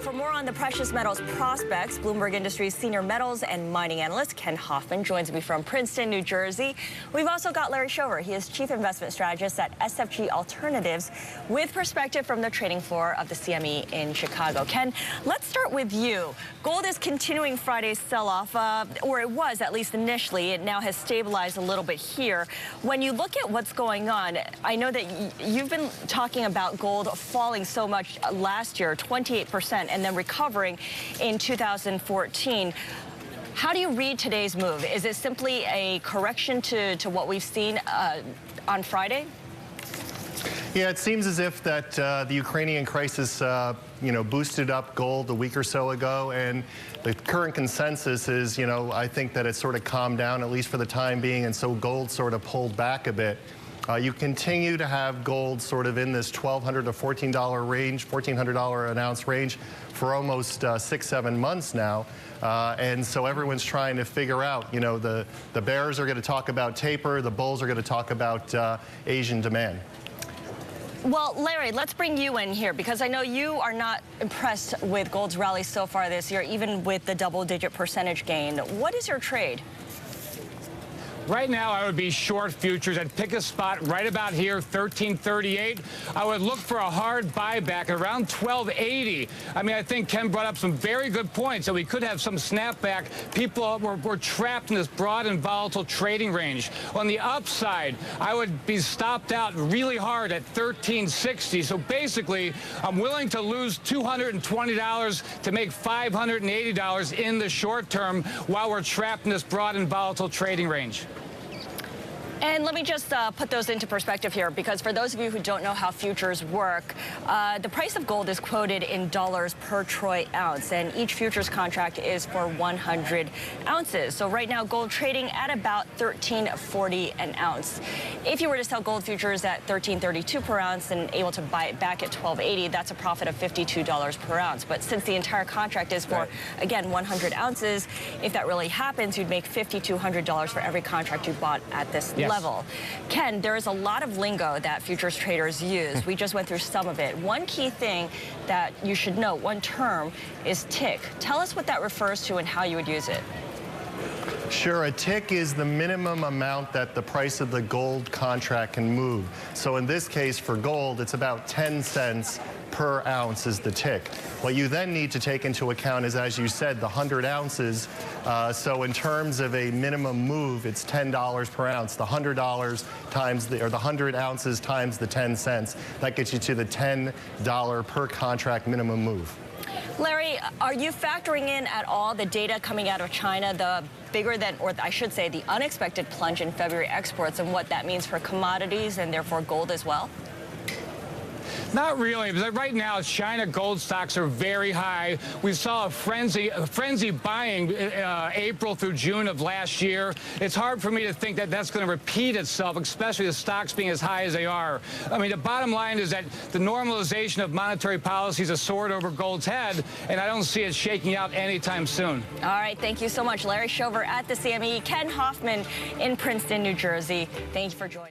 for more on the precious metals prospects, Bloomberg Industries senior metals and mining analyst Ken Hoffman joins me from Princeton, New Jersey. We've also got Larry Shover. He is chief investment strategist at SFG Alternatives with perspective from the trading floor of the CME in Chicago. Ken, let's start with you. Gold is continuing Friday's sell-off, or it was at least initially. It now has stabilized a little bit here. When you look at what's going on, I know that you've been talking about gold falling so much last year, 28%, and then recovering in 2014. How do you read today's move? Is it simply a correction to what we've seen on Friday? Yeah, it seems as if that the Ukrainian crisis, boosted up gold a week or so ago, and the current consensus is, I think that it's sort of calmed down, at least for the time being, and so gold sort of pulled back a bit. You continue to have gold sort of in this $1,200 to $1,400 range, $1,400 an ounce range for almost 6-7 months now. And so everyone's trying to figure out, the bears are going to talk about taper, the bulls are going to talk about Asian demand. Well, Larry, let's bring you in here because I know you are not impressed with gold's rally so far this year, even with the double-digit percentage gain. What is your trade? Right now, I would be short futures. I'd pick a spot right about here, 1338. I would look for a hard buyback around 1280. I mean, I think Ken brought up some very good points that we could have some snapback. People were trapped in this broad and volatile trading range. On the upside, I would be stopped out really hard at 1360. So basically, I'm willing to lose $220 to make $580 in the short term while we're trapped in this broad and volatile trading range. And let me just put those into perspective here, because for those of you who don't know how futures work, the price of gold is quoted in dollars per troy ounce, and each futures contract is for 100 ounces. So right now, gold trading at about $13.40 an ounce. If you were to sell gold futures at $13.32 per ounce and able to buy it back at $12.80, that's a profit of $52 per ounce. But since the entire contract is for, again, 100 ounces, if that really happens, you'd make $5,200 for every contract you bought at this level. Ken, there is a lot of lingo that futures traders use. We just went through some of it. One key thing that you should know, one term, is tick. Tell us what that refers to and how you would use it. Sure, a tick is the minimum amount that the price of the gold contract can move. So in this case, for gold, it's about 10 cents per ounce is the tick. What you then need to take into account is, as you said, the 100 ounces. So in terms of a minimum move, it's $10 per ounce. The $100 times the 100 ounces times the 10 cents. That gets you to the $10 per contract minimum move. Larry, are you factoring in at all the data coming out of China, the bigger than, or I should say, the unexpected plunge in February exports and what that means for commodities and therefore gold as well? Not really, because right now China gold stocks are very high. We saw a frenzy buying April through June of last year. It's hard for me to think that that's going to repeat itself, especially the stocks being as high as they are. I mean, the bottom line is that the normalization of monetary policy is a sword over gold's head, and I don't see it shaking out anytime soon. All right, thank you so much. Larry Shover at the CME, Ken Hoffman in Princeton, New Jersey. Thank you for joining.